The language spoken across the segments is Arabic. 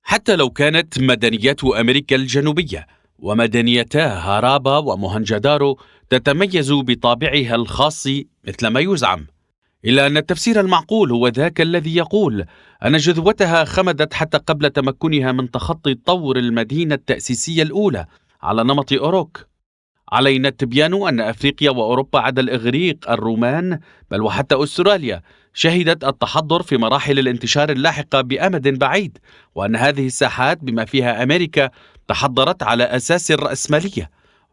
حتى لو كانت مدنيات أمريكا الجنوبية ومدنيتا هارابا وموهنجدارو تتميز بطابعها الخاص مثل ما يزعم، إلا أن التفسير المعقول هو ذاك الذي يقول أن جذوتها خمدت حتى قبل تمكنها من تخطي طور المدينة التأسيسية الأولى على نمط أوروك. علينا التبيان أن أفريقيا وأوروبا عدا الإغريق الرومان بل وحتى أستراليا شهدت التحضر في مراحل الانتشار اللاحقة بأمد بعيد، وأن هذه الساحات بما فيها أمريكا تحضرت على أساس الرأسمالية،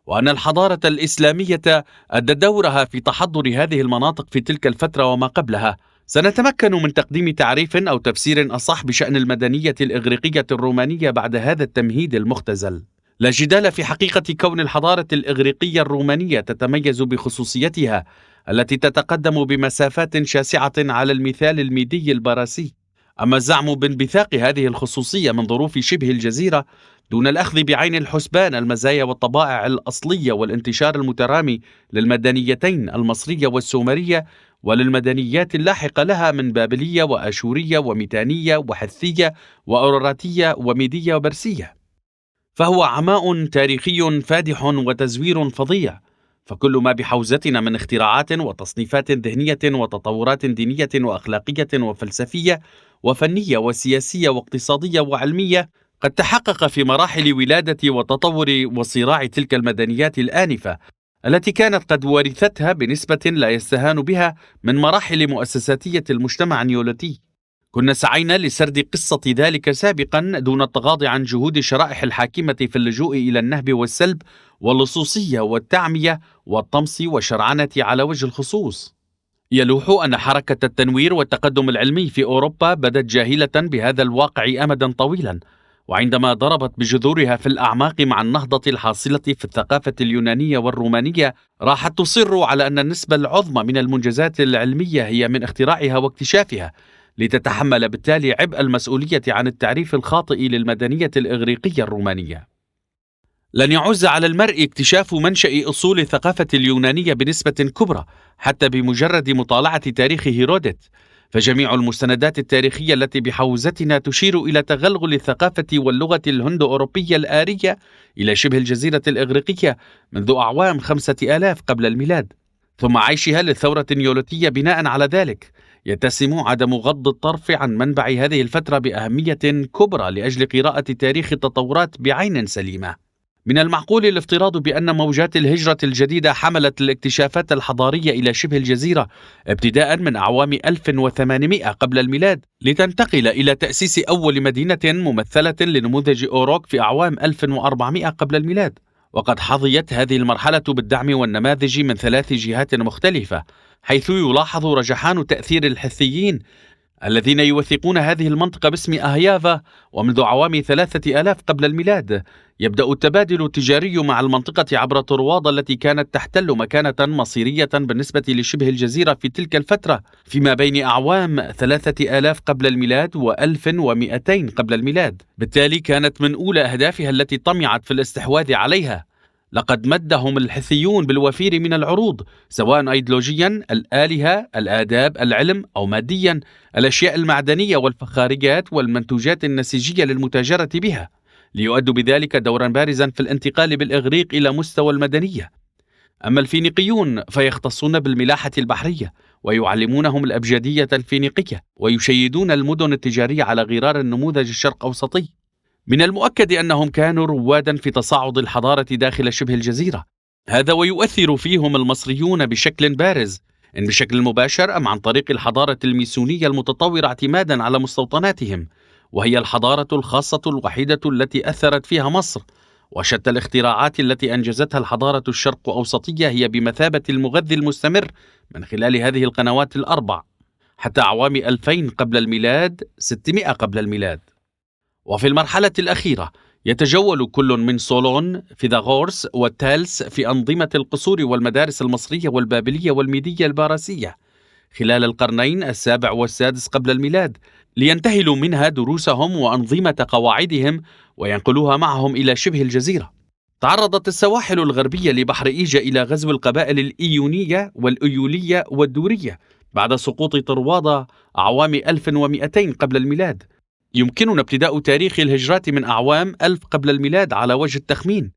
وأن الحضارة الإسلامية أدت دورها في تحضر هذه المناطق في تلك الفترة وما قبلها. سنتمكن من تقديم تعريف أو تفسير أصح بشأن المدنية الإغريقية الرومانية بعد هذا التمهيد المختزل. لا جدال في حقيقة كون الحضارة الإغريقية الرومانية تتميز بخصوصيتها التي تتقدم بمسافات شاسعة على المثال الميدي البراسي. أما الزعم بانبثاق هذه الخصوصية من ظروف شبه الجزيرة دون الأخذ بعين الحسبان المزايا والطبائع الأصلية والانتشار المترامي للمدنيتين المصرية والسومرية وللمدنيات اللاحقة لها من بابلية وأشورية وميتانية وحثية وأوراراتية وميدية وبرسية، فهو عماء تاريخي فادح وتزوير فظيع. فكل ما بحوزتنا من اختراعات وتصنيفات ذهنية وتطورات دينية وأخلاقية وفلسفية وفنية وسياسية واقتصادية وعلمية قد تحقق في مراحل ولادة وتطور وصراع تلك المدنيات الآنفة التي كانت قد ورثتها بنسبة لا يستهان بها من مراحل مؤسساتية المجتمع النيوليثي. كنا سعينا لسرد قصة ذلك سابقا دون التغاضي عن جهود الشرائح الحاكمة في اللجوء إلى النهب والسلب واللصوصية والتعمية والطمس والشرعنة على وجه الخصوص. يلوح أن حركة التنوير والتقدم العلمي في أوروبا بدت جاهلة بهذا الواقع أمدا طويلا، وعندما ضربت بجذورها في الأعماق مع النهضة الحاصلة في الثقافة اليونانية والرومانية راحت تصر على أن النسبة العظمى من المنجزات العلمية هي من اختراعها واكتشافها، لتتحمل بالتالي عبء المسؤولية عن التعريف الخاطئ للمدنية الإغريقية الرومانية. لن يعز على المرء اكتشاف منشأ أصول الثقافة اليونانية بنسبة كبرى حتى بمجرد مطالعة تاريخ هيرودوت، فجميع المستندات التاريخية التي بحوزتنا تشير إلى تغلغل الثقافة واللغة الهندو-أوروبية الآرية إلى شبه الجزيرة الإغريقية منذ أعوام 5000 قبل الميلاد، ثم عيشها للثورة النيوليثية بناء على ذلك. يتسم عدم غض الطرف عن منبع هذه الفترة بأهمية كبرى لأجل قراءة تاريخ التطورات بعين سليمة. من المعقول الافتراض بأن موجات الهجرة الجديدة حملت الاكتشافات الحضارية إلى شبه الجزيرة ابتداء من أعوام 1800 قبل الميلاد، لتنتقل إلى تأسيس أول مدينة ممثلة لنموذج أوروك في أعوام 1400 قبل الميلاد. وقد حظيت هذه المرحلة بالدعم والنماذج من 3 جهات مختلفة، حيث يلاحظ رجحان تأثير الحثيين الذين يوثقون هذه المنطقة باسم أهيافا، ومنذ أعوام 3000 قبل الميلاد يبدأ التبادل التجاري مع المنطقة عبر طروادة التي كانت تحتل مكانة مصيرية بالنسبة لشبه الجزيرة في تلك الفترة فيما بين أعوام 3000 قبل الميلاد و1200 قبل الميلاد. بالتالي كانت من أولى أهدافها التي طمعت في الاستحواذ عليها. لقد مدهم الحثيون بالوفير من العروض، سواء أيديولوجيا، الآلهة، الآداب، العلم، أو ماديا، الأشياء المعدنية والفخاريات والمنتوجات النسيجية للمتاجرة بها، ليؤدوا بذلك دورا بارزا في الانتقال بالإغريق إلى مستوى المدنية. أما الفينيقيون فيختصون بالملاحة البحرية ويعلمونهم الأبجدية الفينيقية ويشيدون المدن التجارية على غرار النموذج الشرق أوسطي. من المؤكد أنهم كانوا روادا في تصاعد الحضارة داخل شبه الجزيرة، هذا ويؤثر فيهم المصريون بشكل بارز، إن بشكل مباشر أم عن طريق الحضارة الميسونية المتطورة اعتمادا على مستوطناتهم، وهي الحضارة الخاصة الوحيدة التي أثرت فيها مصر. وشتى الاختراعات التي أنجزتها الحضارة الشرق أوسطية هي بمثابة المغذي المستمر من خلال هذه القنوات الأربع حتى أعوام 2000 قبل الميلاد 600 قبل الميلاد. وفي المرحلة الأخيرة يتجول كل من صولون، فيثاغورس، والتالس في أنظمة القصور والمدارس المصرية والبابلية والميدية البارسية خلال القرنين 7 و6 قبل الميلاد، لينتهلوا منها دروسهم وأنظمة قواعدهم وينقلوها معهم إلى شبه الجزيرة. تعرضت السواحل الغربية لبحر إيجا إلى غزو القبائل الإيونية والأيولية والدورية بعد سقوط طروادة أعوام 1200 قبل الميلاد، يمكننا ابتداء تاريخ الهجرة من أعوام 1000 قبل الميلاد على وجه التخمين.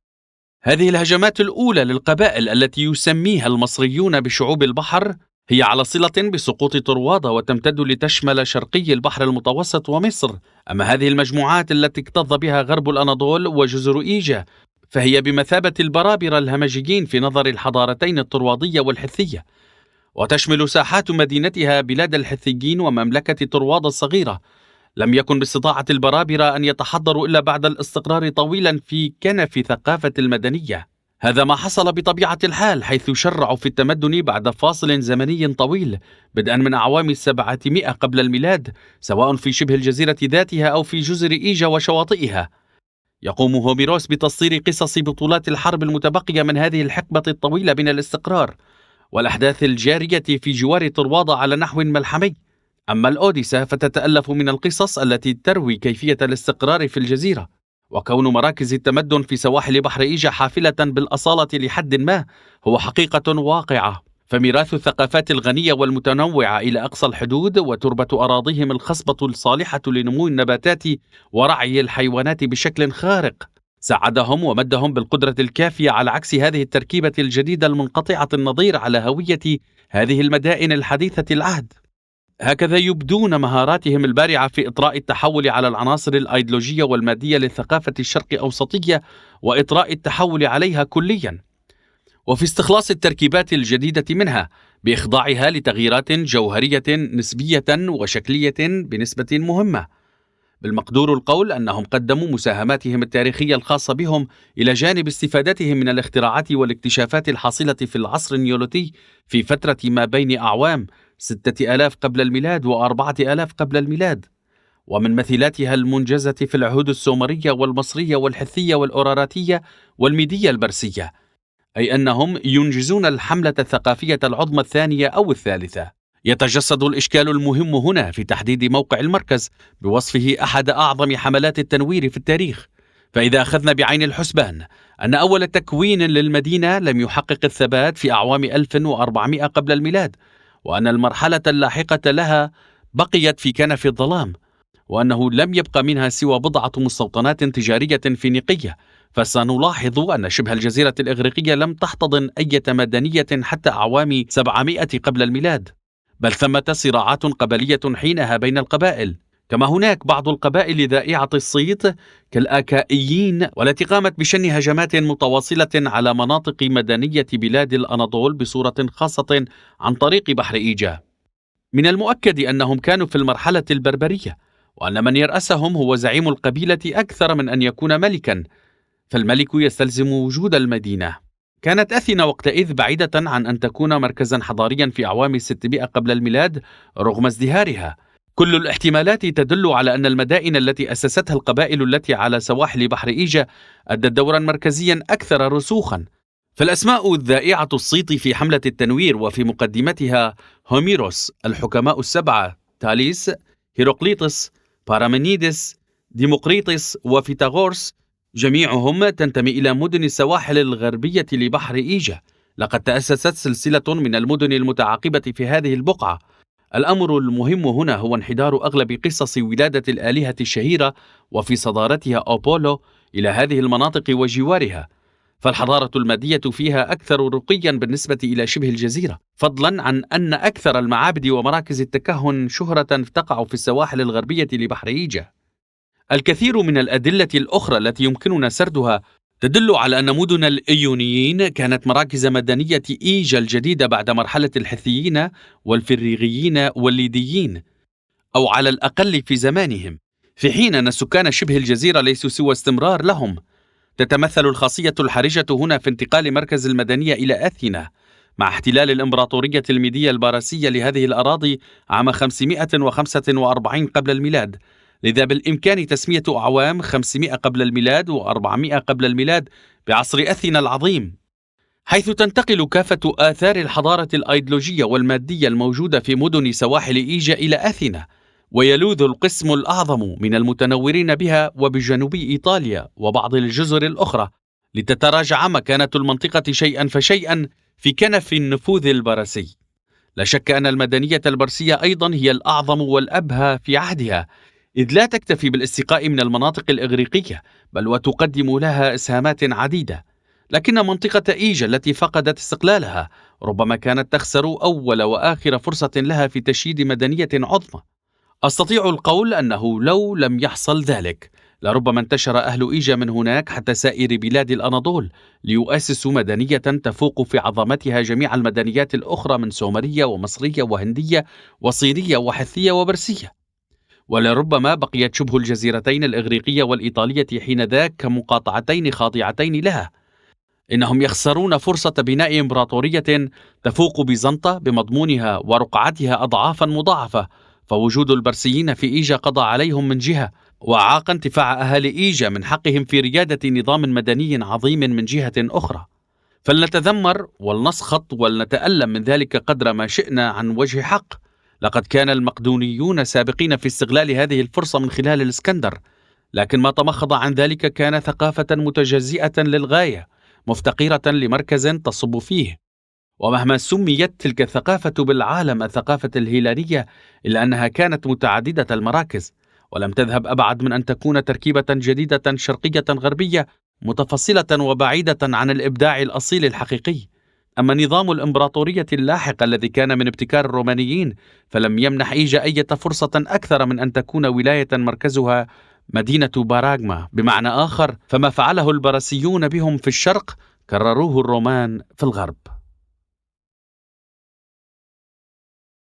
هذه الهجمات الأولى للقبائل التي يسميها المصريون بشعوب البحر هي على صلة بسقوط طروادة، وتمتد لتشمل شرقي البحر المتوسط ومصر. أما هذه المجموعات التي اكتظ بها غرب الأناضول وجزر إيجا فهي بمثابة البرابرة الهمجيين في نظر الحضارتين الطروادية والحثية، وتشمل ساحات مدينتها بلاد الحثيين ومملكة طروادة الصغيرة. لم يكن باستطاعة البرابرة أن يتحضروا إلا بعد الاستقرار طويلا في كنف ثقافة المدنية. هذا ما حصل بطبيعة الحال، حيث شرعوا في التمدن بعد فاصل زمني طويل بدءا من أعوام 700 قبل الميلاد، سواء في شبه الجزيرة ذاتها أو في جزر إيجا وشواطئها. يقوم هوميروس بتسطير قصص بطولات الحرب المتبقية من هذه الحقبة الطويلة من الاستقرار والأحداث الجارية في جوار طروادة على نحو ملحمي. أما الأوديسا فتتألف من القصص التي تروي كيفية الاستقرار في الجزيرة، وكون مراكز التمدن في سواحل بحر إيجا حافلة بالأصالة لحد ما هو حقيقة واقعة. فميراث الثقافات الغنية والمتنوعة إلى أقصى الحدود وتربة أراضيهم الخصبة الصالحة لنمو النباتات ورعي الحيوانات بشكل خارق ساعدهم ومدهم بالقدرة الكافية على عكس هذه التركيبة الجديدة المنقطعة النظير على هوية هذه المدائن الحديثة العهد. هكذا يبدون مهاراتهم البارعة في إطراء التحول على العناصر الأيديولوجية والمادية للثقافة الشرق أوسطية وإطراء التحول عليها كليا، وفي استخلاص التركيبات الجديدة منها بإخضاعها لتغييرات جوهرية نسبية وشكلية بنسبة مهمة. بالمقدور القول أنهم قدموا مساهماتهم التاريخية الخاصة بهم إلى جانب استفادتهم من الاختراعات والاكتشافات الحاصلة في العصر النيوليثي في فترة ما بين أعوام 6000 قبل الميلاد و4000 قبل الميلاد، ومن مثيلاتها المنجزة في العهود السومرية والمصرية والحثية والأوراراتية والميدية البرسية، أي أنهم ينجزون الحملة الثقافية العظمى الثانية أو الثالثة. يتجسد الإشكال المهم هنا في تحديد موقع المركز بوصفه أحد أعظم حملات التنوير في التاريخ. فإذا أخذنا بعين الحسبان أن أول تكوين للمدينة لم يحقق الثبات في أعوام 1400 قبل الميلاد، وأن المرحلة اللاحقة لها بقيت في كنف الظلام، وأنه لم يبقى منها سوى بضعة مستوطنات تجارية فينيقية، فسنلاحظ أن شبه الجزيرة الإغريقية لم تحتضن أي مدنية حتى أعوام 700 قبل الميلاد، بل ثمة صراعات قبلية حينها بين القبائل، كما هناك بعض القبائل ذائعة الصيت كالآكائيين والتي قامت بشن هجمات متواصلة على مناطق مدنية بلاد الأناضول بصورة خاصة عن طريق بحر إيجا. من المؤكد أنهم كانوا في المرحلة البربرية، وأن من يرأسهم هو زعيم القبيلة أكثر من أن يكون ملكا، فالملك يستلزم وجود المدينة. كانت أثينا وقتئذ بعيدة عن أن تكون مركزا حضاريا في أعوام 600 قبل الميلاد رغم ازدهارها. كل الاحتمالات تدل على أن المدائن التي أسستها القبائل التي على سواحل بحر إيجا أدت دورا مركزيا أكثر رسوخا. فالأسماء الذائعة الصيت في حملة التنوير وفي مقدمتها هوميروس، الحكماء السبعة تاليس، هيروقليطس، بارامينيدس، ديموقريطس وفيثاغورس، جميعهم تنتمي إلى مدن السواحل الغربية لبحر إيجا. لقد تأسست سلسلة من المدن المتعاقبة في هذه البقعة. الأمر المهم هنا هو انحدار أغلب قصص ولادة الآلهة الشهيرة وفي صدارتها أبولو إلى هذه المناطق وجوارها، فالحضارة المادية فيها أكثر رقيا بالنسبة إلى شبه الجزيرة، فضلا عن أن أكثر المعابد ومراكز التكهن شهرة تقع في السواحل الغربية لبحر إيجا. الكثير من الأدلة الأخرى التي يمكننا سردها تدل على أن مدن الإيونيين كانت مراكز مدنية إيجا الجديدة بعد مرحلة الحثيين والفريغيين والليديين، أو على الأقل في زمانهم، في حين أن سكان شبه الجزيرة ليسوا سوى استمرار لهم. تتمثل الخاصية الحرجة هنا في انتقال مركز المدنية إلى أثينا مع احتلال الإمبراطورية الميدية البارسية لهذه الأراضي عام 545 قبل الميلاد. لذا بالإمكان تسمية أعوام 500 قبل الميلاد و400 قبل الميلاد بعصر أثينا العظيم، حيث تنتقل كافة آثار الحضارة الأيديولوجية والمادية الموجودة في مدن سواحل إيجا إلى أثينا، ويلوذ القسم الأعظم من المتنورين بها وبجنوب إيطاليا وبعض الجزر الأخرى لتتراجع مكانة المنطقة شيئا فشيئا في كنف النفوذ البرسي. لا شك أن المدنية البرسية أيضا هي الأعظم والأبهى في عهدها، إذ لا تكتفي بالاستقاء من المناطق الإغريقية، بل وتقدم لها إسهامات عديدة. لكن منطقة إيجا التي فقدت استقلالها ربما كانت تخسر أول وآخر فرصة لها في تشييد مدنية عظمى. أستطيع القول أنه لو لم يحصل ذلك لربما انتشر أهل إيجا من هناك حتى سائر بلاد الأناضول، ليؤسسوا مدنية تفوق في عظمتها جميع المدنيات الأخرى من سومرية ومصرية وهندية وصينية وحثية وبرسية. ولربما بقيت شبه الجزيرتين الإغريقية والإيطالية حينذاك كمقاطعتين خاضعتين لها. إنهم يخسرون فرصة بناء إمبراطورية تفوق بيزنطة بمضمونها ورقعتها أضعافا مضاعفة، فوجود البرسيين في إيجا قضى عليهم من جهة، وعاق انتفاع أهالي إيجا من حقهم في ريادة نظام مدني عظيم من جهة أخرى. فلنتذمر ولنسخط ولنتألم من ذلك قدر ما شئنا عن وجه حق. لقد كان المقدونيون سابقين في استغلال هذه الفرصة من خلال الإسكندر، لكن ما تمخض عن ذلك كان ثقافة متجزئة للغاية، مفتقرة لمركز تصب فيه. ومهما سميت تلك الثقافة بالعالم الثقافة الهيلالية، إلا أنها كانت متعددة المراكز، ولم تذهب أبعد من أن تكون تركيبة جديدة شرقية غربية متفصلة وبعيدة عن الإبداع الأصيل الحقيقي. أما نظام الإمبراطورية اللاحق الذي كان من ابتكار الرومانيين فلم يمنح إيجا أي فرصة أكثر من أن تكون ولاية مركزها مدينة باراغما. بمعنى آخر، فما فعله البرسيون بهم في الشرق كرروه الرومان في الغرب.